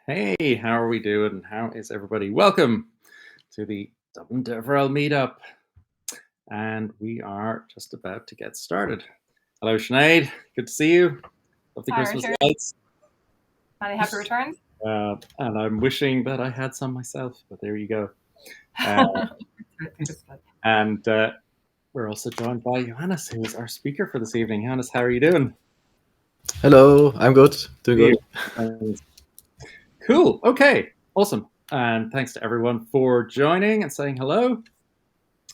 Hey, how are we doing? How is everybody? Welcome to the Dublin DevRel Meetup. And we are just about to get started. Hello, Sinead. Good to see you. Love the Hi, Christmas Richard. lights. Many happy returns. And I'm wishing that I had some myself, but there you go. And we're also joined by Johannes, who is our speaker for this evening. Johannes, how are you doing? Hello, I'm good. Doing good. Cool. Okay. Awesome. And thanks to everyone for joining and saying hello.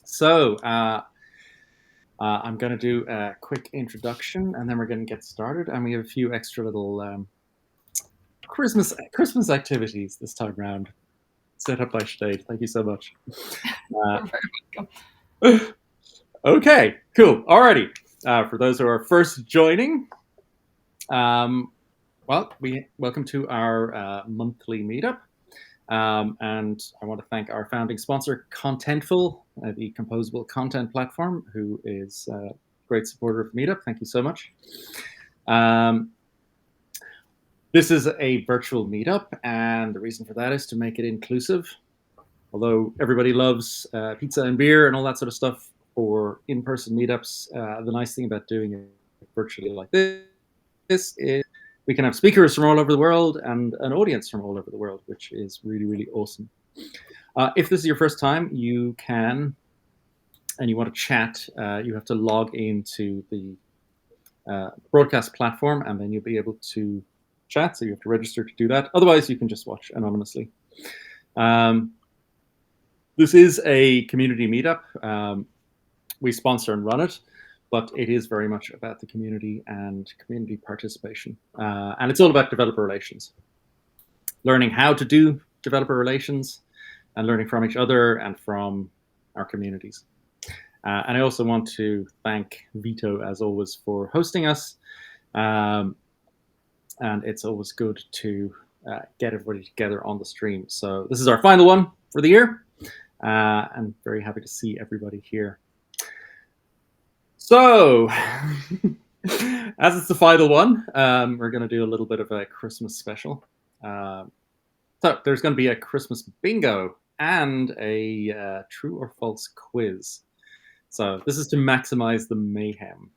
So I'm going to do a quick introduction, and then we're going to get started. And we have a few extra little Christmas activities this time round, set up by Sinead. Thank you so much. You're very welcome. Okay, cool. Alrighty. For those who are first joining, welcome to our monthly meetup. And I want to thank our founding sponsor, Contentful, the composable content platform, who is a great supporter of Meetup. Thank you so much. This is a virtual meetup, and the reason for that is to make it inclusive. Although everybody loves pizza and beer and all that sort of stuff for in-person meetups, the nice thing about doing it virtually like this is we can have speakers from all over the world and an audience from all over the world, which is really, really awesome. If this is your first time, you can, and you want to chat, you have to log into the broadcast platform, and then you'll be able to chat, so you have to register to do that. Otherwise, you can just watch anonymously. This is a community meetup. We sponsor and run it, but it is very much about the community and community participation. And it's all about developer relations. Learning how to do developer relations and learning from each other and from our communities. And I also want to thank Vito, as always, for hosting us. And it's always good to get everybody together on the stream. So this is our final one for the year. And very happy to see everybody here. So, as it's the final one, we're going to do a little bit of a Christmas special. So there's going to be a Christmas bingo and a true or false quiz. So this is to maximize the mayhem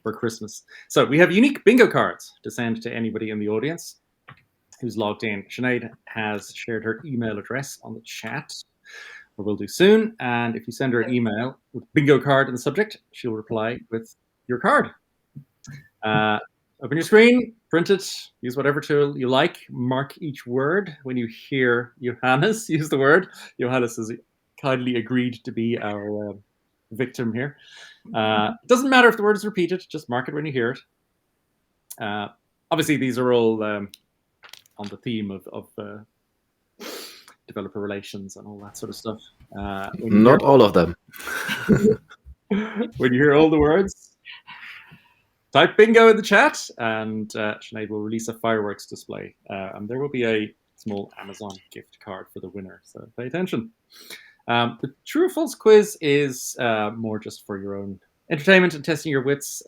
for Christmas. So we have unique bingo cards to send to anybody in the audience who's logged in. Sinead has shared her email address on the chat, or will do soon. And if you send her an email with bingo card in the subject, she'll reply with your card. Open your screen, print it, use whatever tool you like, mark each word. When you hear Johannes use the word, Johannes has kindly agreed to be our victim here. It doesn't matter if the word is repeated, just mark it when you hear it. Obviously, these are all on the theme of developer relations and all that sort of stuff. Not all of them. When you hear all the words, type bingo in the chat, and Sinead will release a fireworks display. And there will be a small Amazon gift card for the winner, so pay attention. The true or false quiz is more just for your own entertainment and testing your wits.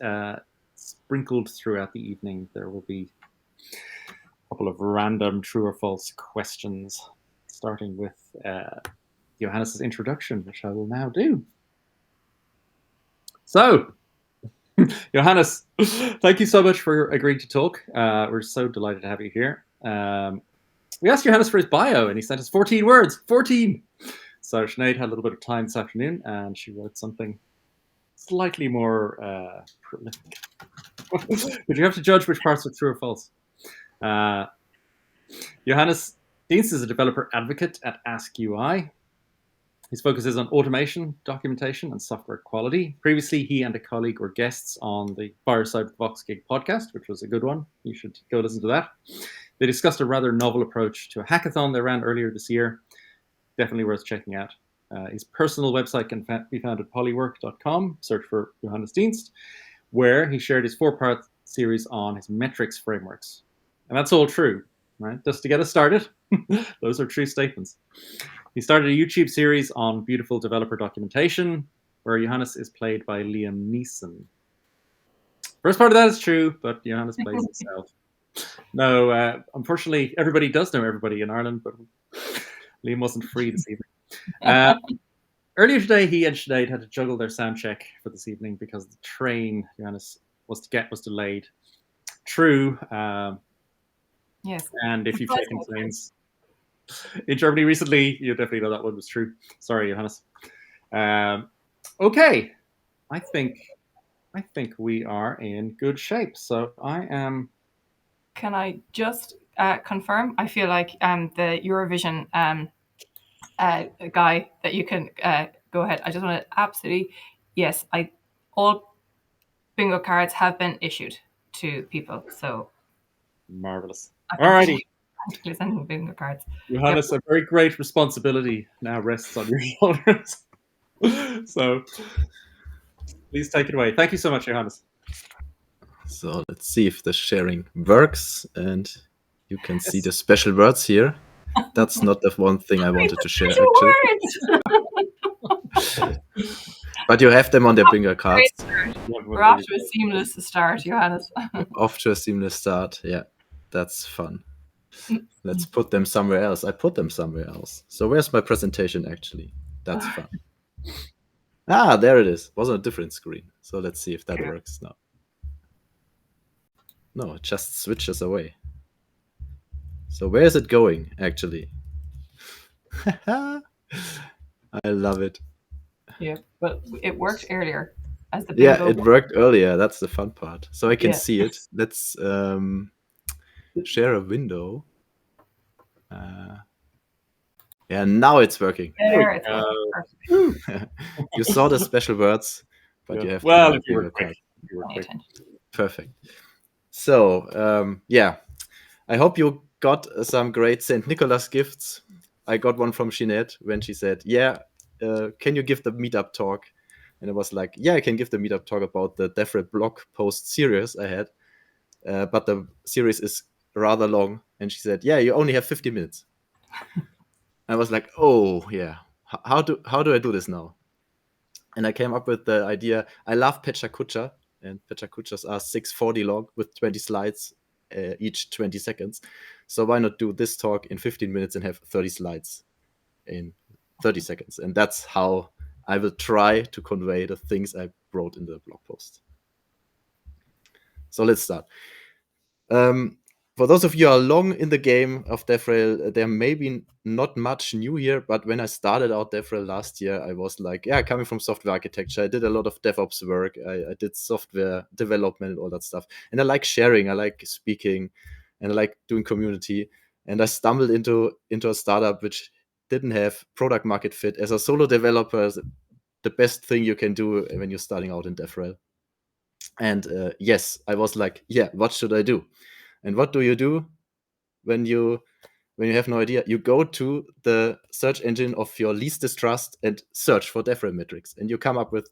Sprinkled throughout the evening, there will be a couple of random true or false questions, starting with Johannes' introduction, which I will now do. So, Johannes, thank you so much for agreeing to talk. We're so delighted to have you here. We asked Johannes for his bio, and he sent us 14 words. 14! So Sinead had a little bit of time this afternoon, and she wrote something slightly more prolific. But you have to judge which parts are true or false. Johannes Dienst is a developer advocate at Ask UI. His focus is on automation, documentation, and software quality. Previously, he and a colleague were guests on the Fireside VoxGig podcast, which was a good one. You should go listen to that. They discussed a rather novel approach to a hackathon they ran earlier this year. Definitely worth checking out. His personal website can be found at polywork.com. Search for Johannes Dienst, where he shared his 4-part series on his metrics frameworks. And that's all true, right? Just to get us started, those are true statements. He started a YouTube series on beautiful developer documentation, where Johannes is played by Liam Neeson. First part of that is true, but Johannes plays himself. No, unfortunately, everybody does know everybody in Ireland, but Liam wasn't free this evening. Earlier today, he and Sinead had to juggle their sound check for this evening because the train Johannes was to get was delayed. True. Yes. And if you've taken trains in Germany recently, you definitely know that one was true. Sorry, Johannes. Okay, I think we are in good shape. So I am. Can I just confirm? I feel like the Eurovision guy that you can go ahead. I just want to absolutely yes. All bingo cards have been issued to people. So Marvelous. Alrighty. Sending bingo cards. Johannes, a very great responsibility now rests on your shoulders. So please take it away. Thank you so much, Johannes. So let's see if the sharing works, and you can see the special words here. That's not the one thing I wanted to share, actually. But you have them on their bingo cards. We're off to a seamless start, Johannes. Off to a seamless start. Yeah, that's fun. Let's put them somewhere else. I put them somewhere else. So where's my presentation, actually? That's fun. Ah, there it is. It was on a different screen. So let's see if that works now. No, it just switches away. So where is it going, actually? I love it. Yeah, but it worked earlier. As the yeah, it worked earlier. That's the fun part. So I can see it. Let's share a window. Yeah, now it's working. There it's working. You saw the special words, but you have well, to if you were quick. Perfect. So yeah, I hope you got some great St. Nicholas gifts. I got one from Sinead when she said, "Yeah, can you give the meetup talk?" And I was like, "Yeah, I can give the meetup talk about the DevRel blog post series I had, but the series is rather long." And she said, "Yeah, you only have 50 minutes." I was like, "Oh yeah, how do I do this now?" And I came up with the idea. I love Pecha, and Pecha are 640 long with 20 slides, each 20 seconds. So why not do this talk in 15 minutes and have 30 slides in 30 seconds? And that's how I will try to convey the things I wrote in the blog post. So let's start. For those of you who are long in the game of DevRel, there may be not much new here, but when I started out DevRel last year, I was like, yeah, coming from software architecture, I did a lot of DevOps work, I did software development, all that stuff. And I like sharing, I like speaking, and I like doing community. And I stumbled into a startup which didn't have product market fit. As a solo developer, the best thing you can do when you're starting out in DevRel. And yes, I was like, yeah, what should I do? And what do you do when you have no idea? You go to the search engine of your least distrust and search for DevRel metrics. And you come up with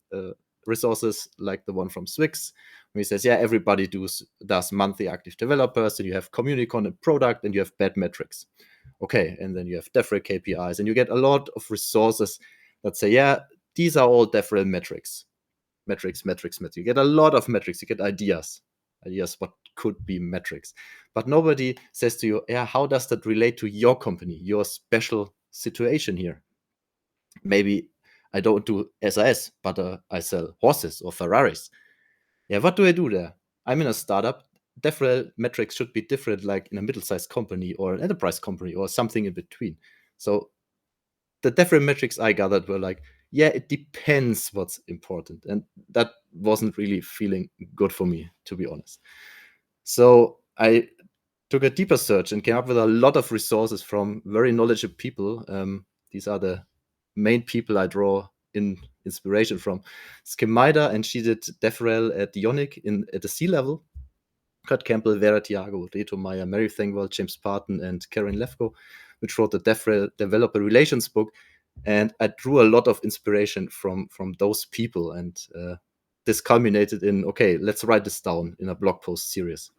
resources like the one from Swix, where he says, yeah, everybody does monthly active developers, and you have community content product, and you have bad metrics. Okay, and then you have DevRel KPIs, and you get a lot of resources that say, yeah, these are all DevRel metrics. Metrics. You get a lot of metrics. You get ideas what could be metrics, but nobody says to you, yeah, how does that relate to your company, your special situation here? Maybe I don't do SAS, but I sell horses or Ferraris. Yeah, what do I do there? I'm in a startup. DevRel metrics should be different, like in a middle-sized company or an enterprise company or something in between. So the DevRel metrics I gathered were like, yeah, it depends what's important. And that wasn't really feeling good for me, to be honest. So I took a deeper search and came up with a lot of resources from very knowledgeable people. These are the main people I draw in inspiration from. Kim Maida, and she did DevRel at Ionic at the C-level. Kurt Campbell, Vera Tiago, Reto Meyer, Mary Thengwell, James Parton, and Karen Lefko, which wrote the DevRel Developer Relations book. And I drew a lot of inspiration from those people. And this culminated in, okay, let's write this down in a blog post series.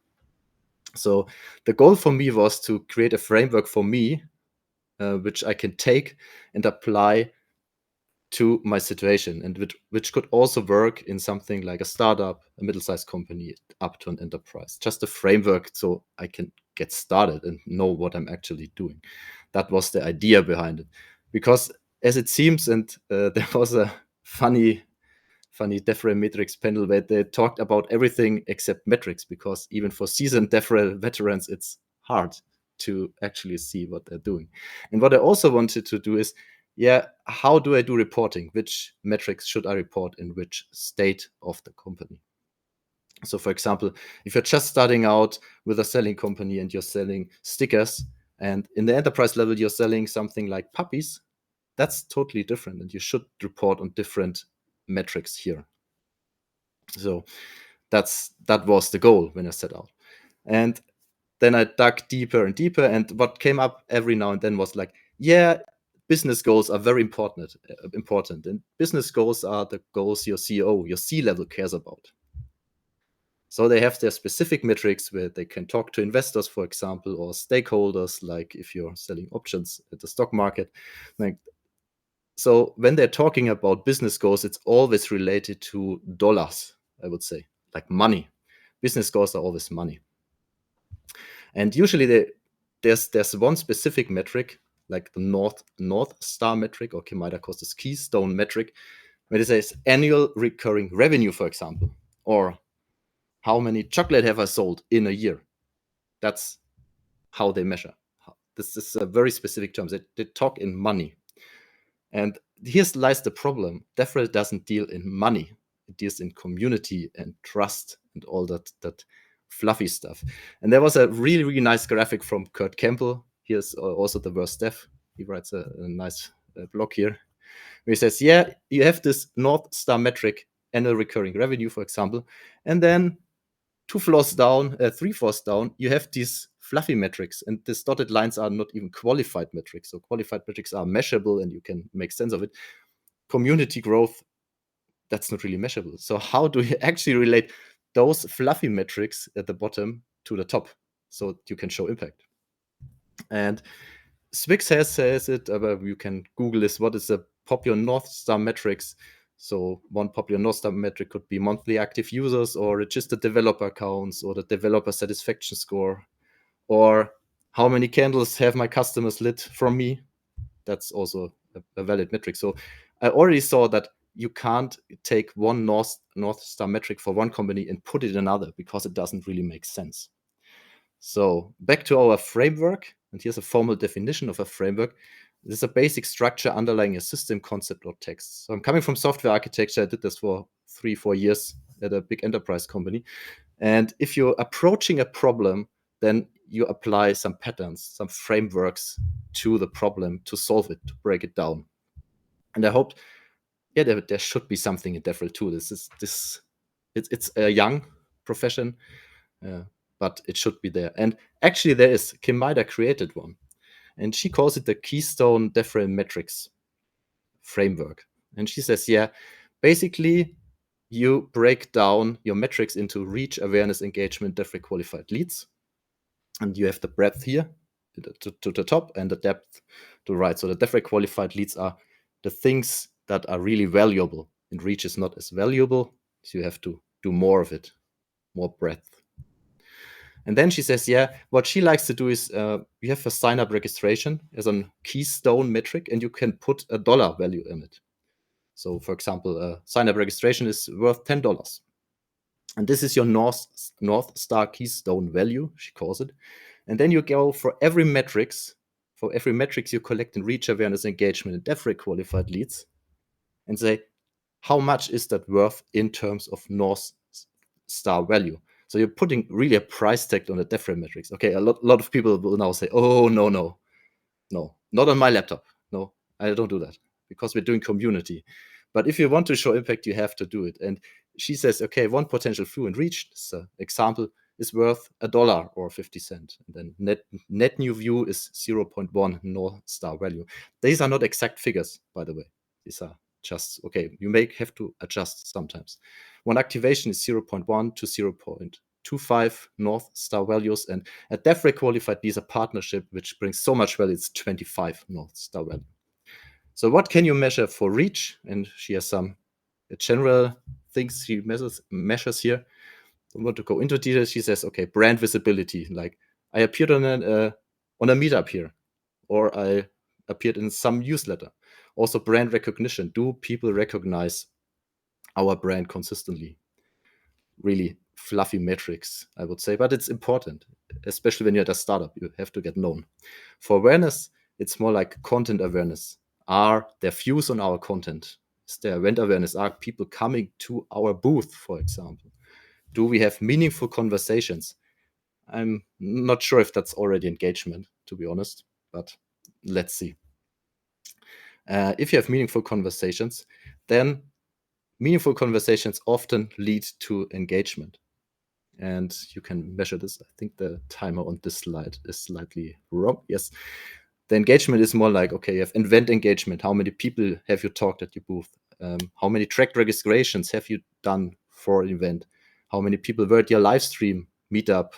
So the goal for me was to create a framework for me, which I can take and apply to my situation, and which could also work in something like a startup, a middle-sized company, up to an enterprise. Just a framework so I can get started and know what I'm actually doing. That was the idea behind it. Because as it seems, and there was a funny DevRel metrics panel where they talked about everything except metrics, because even for seasoned DevRel veterans, it's hard to actually see what they're doing. And what I also wanted to do is, how do I do reporting? Which metrics should I report in which state of the company? So for example, if you're just starting out with a selling company and you're selling stickers, and in the enterprise level, you're selling something like puppies, that's totally different. And you should report on different metrics here. So that was the goal when I set out. And then I dug deeper and deeper. And what came up every now and then was like, business goals are very important. And business goals are the goals your CEO, your C-level cares about. So they have their specific metrics where they can talk to investors, for example, or stakeholders, like if you're selling options at the stock market. So when they're talking about business goals, it's always related to dollars, I would say, like money. Business goals are always money. And usually there's one specific metric, like the North Star metric, or Kemida calls this keystone metric, where it says annual recurring revenue, for example, or how many chocolate have I sold in a year. That's how they measure. This is a very specific term. They talk in money. And here lies the problem. DevRel doesn't deal in money. It deals in community and trust and all that fluffy stuff. And there was a really, really nice graphic from Kurt Campbell. Here's also the worst dev. He writes a nice blog here, where he says, you have this North Star metric, annual recurring revenue, for example, and then 3 floors down, you have these fluffy metrics, and these dotted lines are not even qualified metrics. So qualified metrics are measurable and you can make sense of it. Community growth, that's not really measurable. So how do you actually relate those fluffy metrics at the bottom to the top so you can show impact? And Swig says it, you can Google this, what is the popular North Star metrics? So one popular North Star metric could be monthly active users, or registered developer accounts, or the developer satisfaction score, or how many candles have my customers lit from me. That's also a valid metric. So I already saw that you can't take one North Star metric for one company and put it in another, because it doesn't really make sense. So back to our framework, and here's a formal definition of a framework. This is a basic structure underlying a system, concept, or text. So I'm coming from software architecture. I did this for 3-4 years at a big enterprise company. And if you're approaching a problem, then you apply some patterns, some frameworks to the problem to solve it, to break it down. And I hoped, there should be something in DevRel too. It's a young profession, but it should be there. And actually there is. Kemida created one, and she calls it the Keystone DevRel Metrics framework. And she says, basically you break down your metrics into reach, awareness, engagement, DevRel qualified leads. And you have the breadth here to the top and the depth to the right. So the DevRel qualified leads are the things that are really valuable, and reach is not as valuable. So you have to do more of it, more breadth. And then she says, what she likes to do is you have a sign-up registration as a keystone metric, and you can put a dollar value in it. So, for example, sign-up registration is worth $10. And this is your North Star keystone value, she calls it. And then you go for every metrics you collect in reach, awareness, engagement, and DevRel qualified leads, and say, how much is that worth in terms of North Star value? So you're putting really a price tag on the DevRel metrics. Okay, a lot of people will now say, oh, no, not on my laptop. No, I don't do that, because we're doing community. But if you want to show impact, you have to do it. And she says, okay, one potential fluid and reach, this example, is worth $1 or 50 cents. And then net new view is 0.1 North Star value. These are not exact figures, by the way. These are just, okay, you may have to adjust sometimes. One activation is 0.1 to 0.25 North Star values, and a DevRel qualified lead is a partnership which brings so much value, it's 25 North Star value. So what can you measure for reach? And she has some general things she measures here. I don't want to go into details. She says, okay, brand visibility. Like I appeared on a meetup here, or I appeared in some newsletter. Also brand recognition. Do people recognize our brand consistently? Really fluffy metrics, I would say, but it's important, especially when you're at a startup. You have to get known. For awareness, it's more like content awareness. Are there views on our content? Is there event awareness? Are people coming to our booth, for example? Do we have meaningful conversations? I'm not sure if that's already engagement, to be honest, but let's see. If you have meaningful conversations, then meaningful conversations often lead to engagement. And you can measure this. I think the timer on this slide is slightly wrong. Yes. The engagement is more like, okay, you have event engagement. How many people have you talked at your booth? How many tracked registrations have you done for an event? How many people were at your live stream, meetup,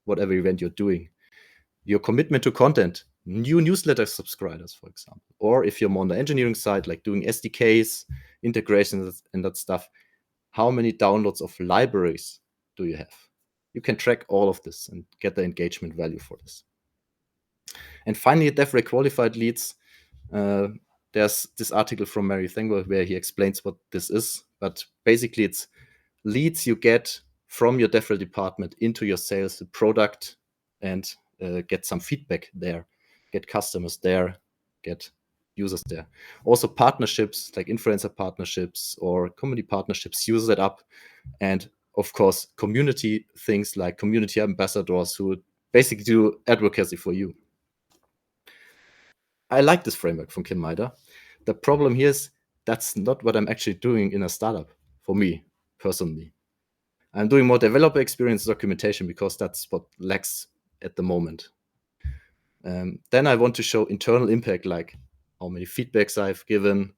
whatever event you're doing? Your commitment to content, new newsletter subscribers, for example. Or if you're more on the engineering side, like doing SDKs, integrations, and that stuff, how many downloads of libraries do you have? You can track all of this and get the engagement value for this. And finally, DevRel qualified leads. There's this article from Mary Thengwell where he explains what this is, but basically it's leads you get from your DevRel department into your sales product and get some feedback there, get customers there, get users there. Also partnerships like influencer partnerships or community partnerships, use that up. And of course, community things like community ambassadors who basically do advocacy for you. I like this framework from Kim Maida. The problem here is that's not what I'm actually doing in a startup for me personally. I'm doing more developer experience documentation because that's what lacks at the moment. Then I want to show internal impact, like how many feedbacks I've given,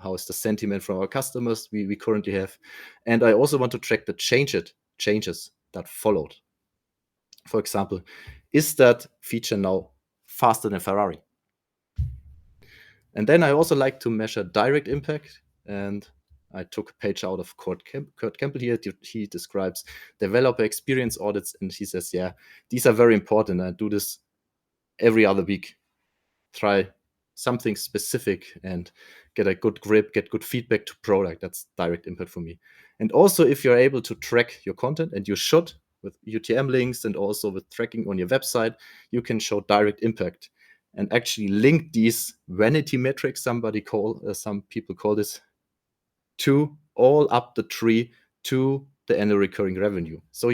how is the sentiment from our customers we currently have. And I also want to track the changes that followed. For example, is that feature now faster than Ferrari? And then I also like to measure direct impact. And I took a page out of Kurt Campbell here. He describes developer experience audits. And he says, yeah, these are very important. I do this every other week. Try something specific and get a good grip, get good feedback to product. That's direct impact for me. And also, if you're able to track your content, and you should with UTM links and also with tracking on your website, you can show direct impact and actually link these vanity metrics, some people call this, to all up the tree to the annual recurring revenue. So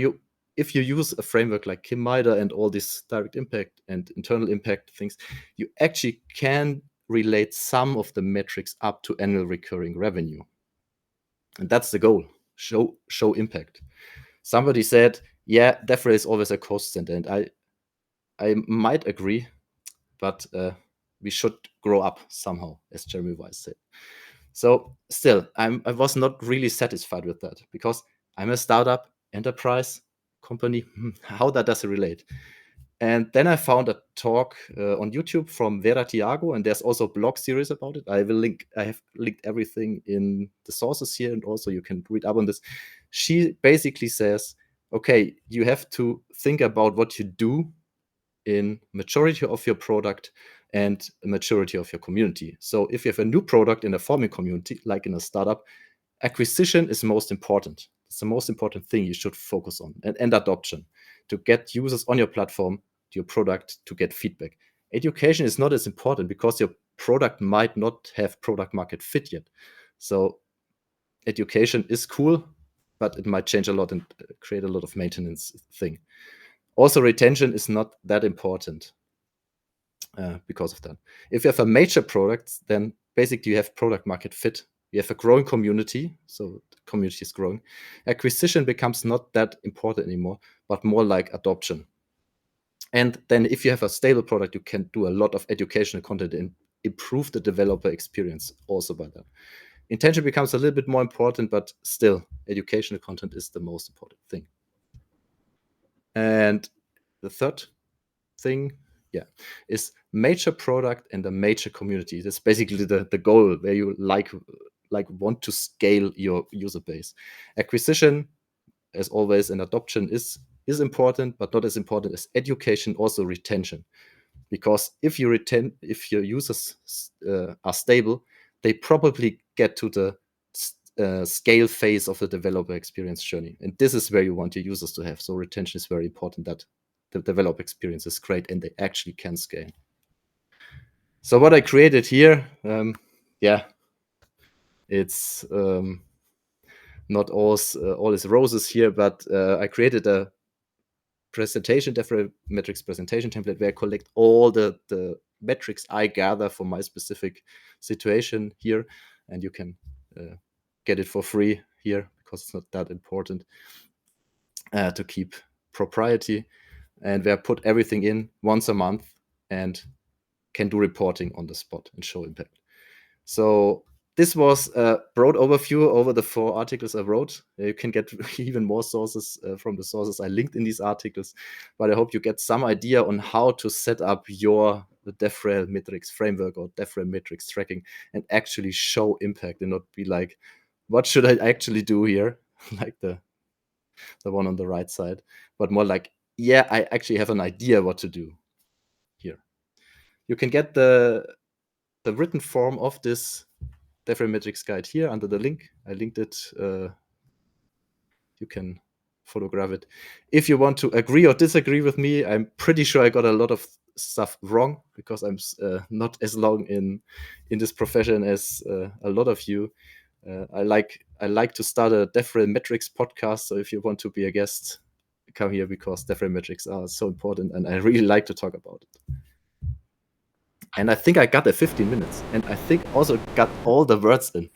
if you use a framework like Kim Maida and all these direct impact and internal impact things, you actually can relate some of the metrics up to annual recurring revenue. And that's the goal, show impact. Somebody said, yeah, DevRel is always a cost center. And I might agree, but we should grow up somehow, as Jeremy Weiss said. So still, I was not really satisfied with that because I'm a startup enterprise company. How that does it relate? And then I found a talk on YouTube from Vera Tiago, and there's also a blog series about it. I have linked everything in the sources here, and also you can read up on this. She basically says, okay, you have to think about what you do in maturity of your product and maturity of your community. So if you have a new product in a forming community, like in a startup, acquisition is most important. It's the most important thing you should focus on, and adoption, to get users on your platform, to your product, to get feedback. Education is not as important because your product might not have product market fit yet. So education is cool, but it might change a lot and create a lot of maintenance thing. Also, retention is not that important because of that. If you have a major product, then basically you have product market fit. You have a growing community, so the community is growing. Acquisition becomes not that important anymore, but more like adoption. And then if you have a stable product, you can do a lot of educational content and improve the developer experience also by that. Intention becomes a little bit more important, but still, educational content is the most important thing. And the third thing is major product and a major community. That's basically the goal where you like want to scale your user base. Acquisition, as always, and adoption is important, but not as important as education, also retention. Because if your users are stable, they probably get to the scale phase of the developer experience journey. And this is where you want your users to have. So retention is very important, that the developer experience is great and they actually can scale. So what I created here, it's not all is roses here, but I created a presentation, DevRel metrics presentation template, where I collect all the metrics I gather for my specific situation here, and you can get it for free here because it's not that important to keep propriety, and where I put everything in once a month and can do reporting on the spot and show impact. So this was a broad overview over the 4 articles I wrote. You can get even more sources from the sources I linked in these articles, but I hope you get some idea on how to set up your DevRel metrics framework or DevRel metrics tracking and actually show impact and not be like, what should I actually do here? Like the one on the right side, but more like, yeah, I actually have an idea what to do here. You can get the written form of this DevRel metrics guide here under the link. I linked it. You can photograph it. If you want to agree or disagree with me, I'm pretty sure I got a lot of stuff wrong because I'm not as long in this profession as a lot of you. I like to start a DevRel metrics podcast. So if you want to be a guest, come here, because DevRel metrics are so important and I really like to talk about it. And I think I got the 15 minutes, and I think also got all the words in.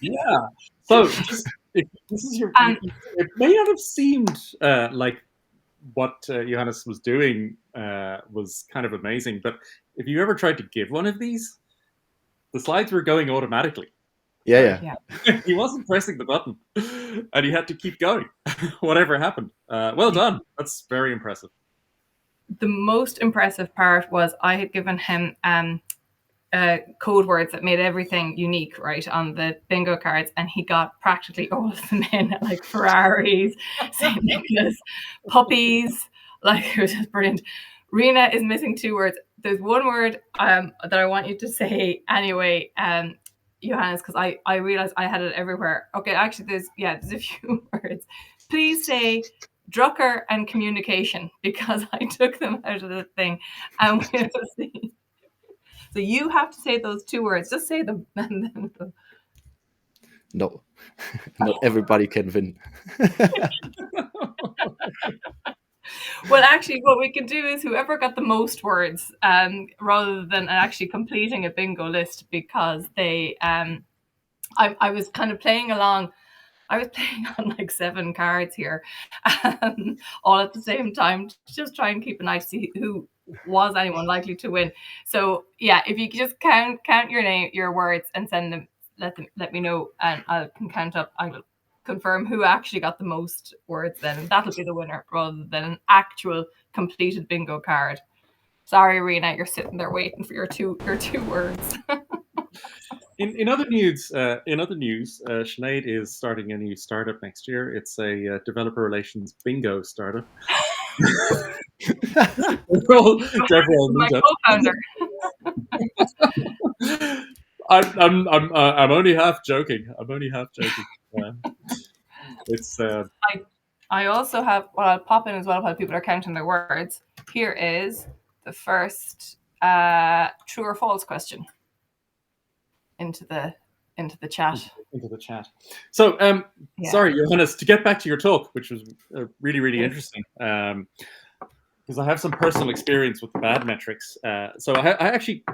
Yeah. So just, if this is your, it may not have seemed like what Johannes was doing was kind of amazing, but if you ever tried to give one of these, the slides were going automatically. Yeah. He wasn't pressing the button, and he had to keep going, whatever happened. Well done. That's very impressive. The most impressive part was I had given him code words that made everything unique, right, on the bingo cards, and he got practically all of them in, like Ferraris, St. Nicholas, puppies. Like, it was just brilliant. Rena is missing 2 words. There's one word that I want you to say anyway, Johannes, because I realized I had it everywhere. Okay, actually, there's a few words. Please say Drucker and communication, because I took them out of the thing, and we'll see. So you have to say those 2 words. Just say them. No, not everybody can win. Well, actually, what we can do is whoever got the most words, rather than actually completing a bingo list, because they, I was kind of playing along. I was playing on like 7 cards here, all at the same time, to just try and keep an eye to see who was anyone likely to win. So yeah, if you just count your words and send them, let me know, and I can count up. I will confirm who actually got the most words. Then that'll be the winner, rather than an actual completed bingo card. Sorry, Rena, you're sitting there waiting for your two words. In other news, Sinead is starting a new startup next year. It's a developer relations bingo startup. DevRel Meetup. Co-founder. I'm only half joking. It's. I also have. Well, I'll pop in as well while people are counting their words. Here is the first true or false question into the chat. Into the chat. So, sorry, Johannes, to get back to your talk, which was really, really interesting, because I have some personal experience with bad metrics. So I actually,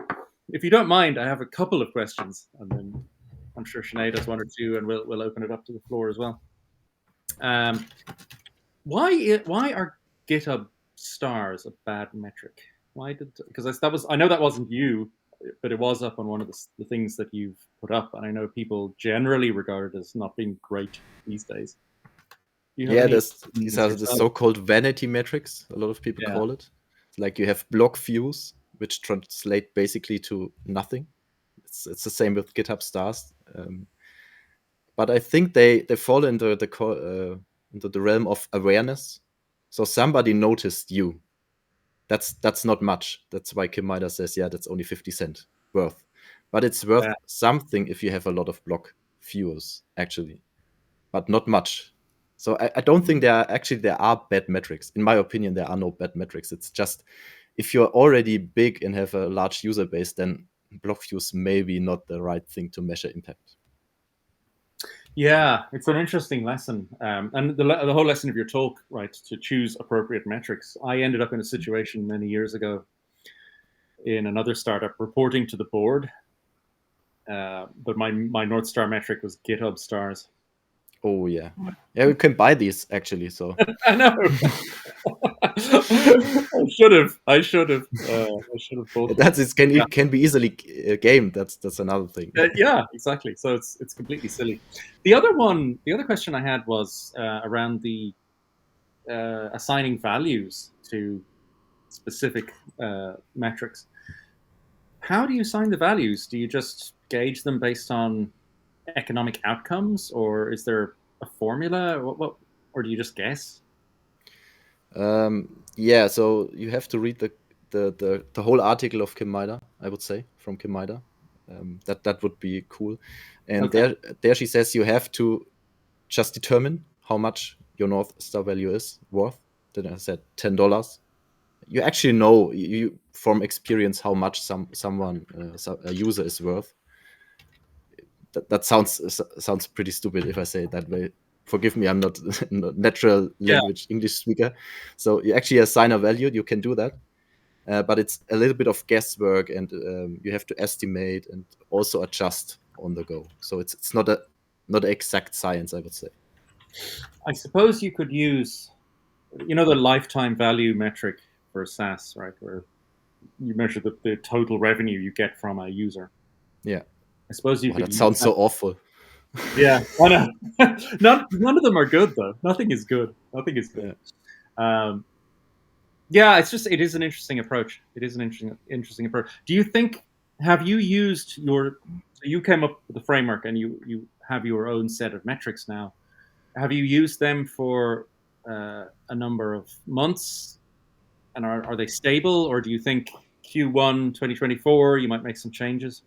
if you don't mind, I have a couple of questions, and then I'm sure Sinead has 1 or 2, and we'll open it up to the floor as well. Why are GitHub stars a bad metric? Because I know that wasn't you, but it was up on one of the things that you've put up, and I know people generally regard it as not being great these days. These are the so-called vanity metrics. A lot of people call it. Like you have block views, which translate basically to nothing. It's the same with GitHub stars. But I think they fall into the realm of awareness. So somebody noticed you. That's not much. That's why Kim Mider says, yeah, that's only 50 cent worth. But it's worth something if you have a lot of block viewers, actually, but not much. So I don't think there are bad metrics. In my opinion, there are no bad metrics. It's just if you're already big and have a large user base, then block views may be not the right thing to measure impact. Yeah, it's an interesting lesson. And the whole lesson of your talk, right, to choose appropriate metrics. I ended up in a situation many years ago in another startup reporting to the board. But my North Star metric was GitHub stars. Oh, yeah. Yeah, we can buy these, actually. So I know. I should have. I should have bought them. it can be easily gamed. That's another thing. Yeah, exactly. So it's completely silly. The other question I had was around the assigning values to specific metrics. How do you assign the values? Do you just gauge them based on economic outcomes, or is there a formula? What or do you just guess? Yeah, so you have to read the whole article of Kim Mider, I would say, from Kim Mider. That would be cool. And Okay. there she says you have to just determine how much your North Star value is worth. Then I said $10. You actually know you from experience how much a user is worth. That sounds pretty stupid if I say it that way. Forgive me, I'm not a natural language English speaker. So you actually assign a value, you can do that. But it's a little bit of guesswork, and you have to estimate and also adjust on the go. So it's not an exact science, I would say. I suppose you could use, the lifetime value metric for SaaS, right, where you measure the total revenue you get from a user. Yeah. I suppose you could. That sounds so awful. Yeah, I know. None of them are good though. Nothing is good. Nothing is good. Yeah, it is an interesting approach. It is an interesting approach. Do you think, have you used you came up with the framework and you have your own set of metrics now. Have you used them for a number of months, and are they stable, or do you think Q1 2024 you might make some changes?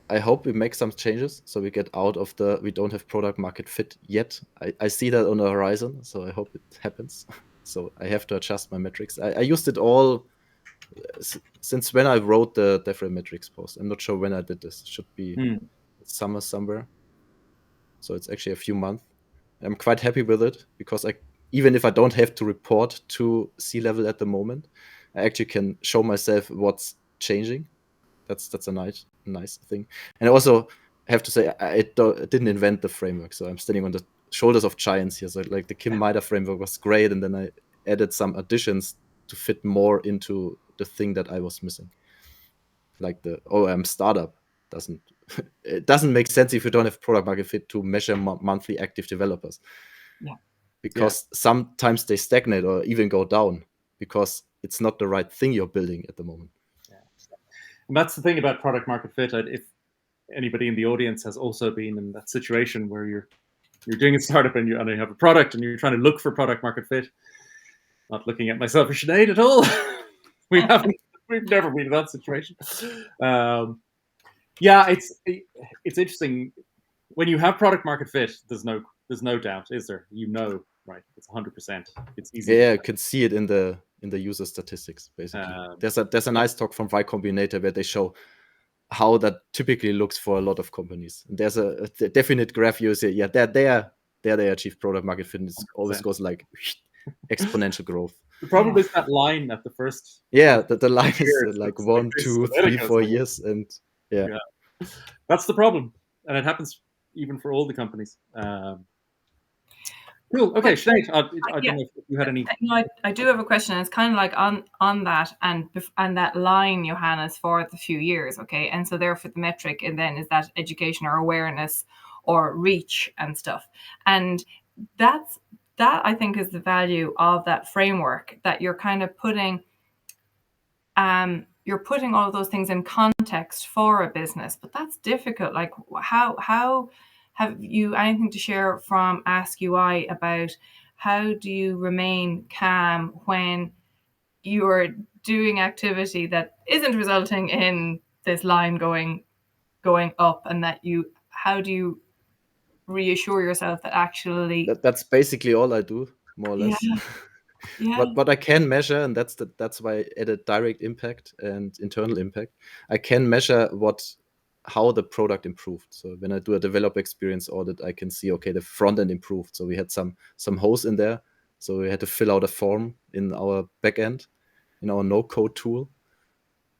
I hope we make some changes so we get out of we don't have product market fit yet. I see that on the horizon, so I hope it happens. So I have to adjust my metrics. I used it all since when I wrote the DevRel metrics post. I'm not sure when I did this. It should be summer somewhere. So it's actually a few months. I'm quite happy with it because even if I don't have to report to C-level at the moment, I actually can show myself what's changing. That's a nice thing. And I also have to say I didn't invent the framework, so I'm standing on the shoulders of giants here. So like the Kim Mider framework was great, and then I added some additions to fit more into the thing that I was missing. Like the OM startup it doesn't make sense if you don't have product market fit to measure monthly active developers. Yeah. Because sometimes they stagnate or even go down because it's not the right thing you're building at the moment. Yeah. And that's the thing about product market fit. If anybody in the audience has also been in that situation where you're doing a startup and you have a product and you're trying to look for product market fit, not looking at myself or Sinead at all. We've never been in that situation. Yeah, it's interesting when you have product market fit. There's no doubt, is there? Right? It's 100%. It's easy. Yeah, you can see it in the user statistics. Basically, there's a nice talk from Y Combinator where they show how that typically looks for a lot of companies. And there's a definite graph. You say, yeah, they achieve product market fit. It always goes like exponential growth. The problem is that line at the first. Yeah, the line is like 1, 2, 3, 4 years, and yeah, that's the problem, and it happens even for all the companies. Cool. Okay, Sinead, I don't know if you had any. No, I do have a question. It's kind of like on that and that line, Johannes, for the few years. Okay, and so therefore the metric, and then is that education or awareness or reach and stuff, and that's that I think is the value of that framework, that you're kind of putting all of those things in context for a business. But that's difficult. Like, how have you anything to share from Ask UI about how do you remain calm when you're doing activity that isn't resulting in this line going up, and how do you reassure yourself that actually That's basically all I do, more or less. yeah What I can measure, and that's why I added direct impact and internal impact. I can measure how the product improved. So when I do a developer experience audit, I can see, okay, the front end improved. So we had some holes in there. So we had to fill out a form in our backend, in our no-code tool.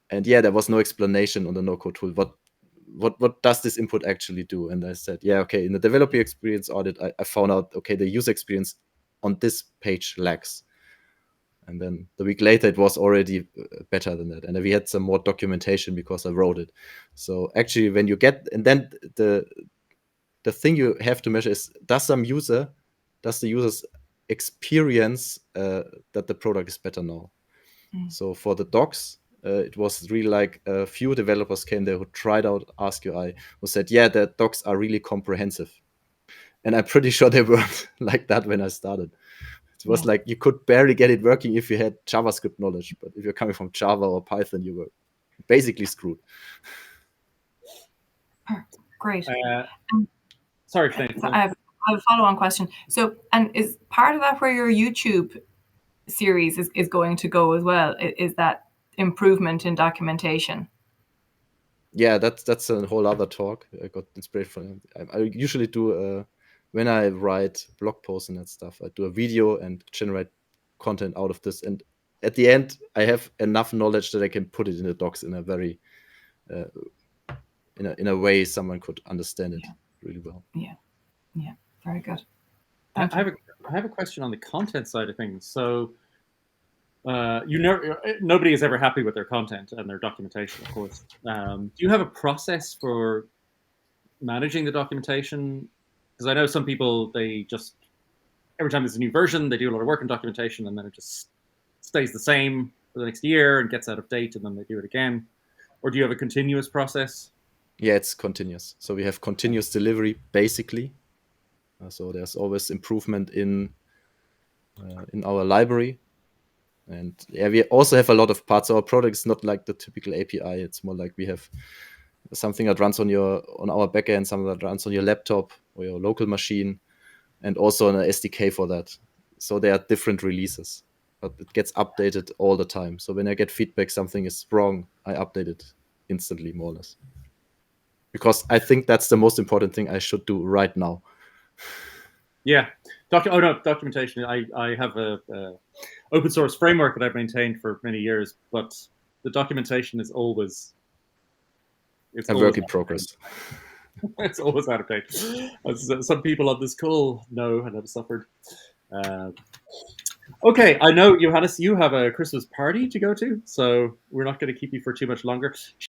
And yeah, there was no explanation on the no-code tool. What does this input actually do? And I said, yeah, okay, in the developer experience audit, I found out, okay, the user experience on this page lags. And then the week later, it was already better than that. And we had some more documentation because I wrote it. So actually, when you get, and then the thing you have to measure is, does the users experience that the product is better now? So for the docs, it was really like a few developers came there who tried out Ask UI, who said, yeah, the docs are really comprehensive. And I'm pretty sure they weren't like that when I started. It was like you could barely get it working if you had JavaScript knowledge. But if you're coming from Java or Python, you were basically screwed. Great. Sorry, Sinead. I have a follow-on question. So, and is part of that where your YouTube series is going to go as well? Is that improvement in documentation? Yeah, that's a whole other talk. I got inspired from it. I usually do when I write blog posts and that stuff, I do a video and generate content out of this. And at the end, I have enough knowledge that I can put it in the docs in a very in a way someone could understand it really well. Yeah, very good. I have a question on the content side of things. So nobody is ever happy with their content and their documentation, of course. Do you have a process for managing the documentation? Because I know some people, they just, every time there's a new version, they do a lot of work in documentation, and then it just stays the same for the next year and gets out of date, and then they do it again. Or do you have a continuous process? Yeah, it's continuous. So we have continuous delivery, basically. So there's always improvement in our library. And yeah, we also have a lot of parts. Our product is not like the typical API. It's more like we have something that runs on our backend, something that runs on your laptop or your local machine, and also an SDK for that. So there are different releases, but it gets updated all the time. So when I get feedback something is wrong, I update it instantly, more or less. Because I think that's the most important thing I should do right now. Yeah. Documentation. I have a open source framework that I've maintained for many years, but the documentation is always a work in progress. It's always out of date. As some people on this call know and have suffered. Okay, I know, Johannes, you have a Christmas party to go to, so we're not going to keep you for too much longer.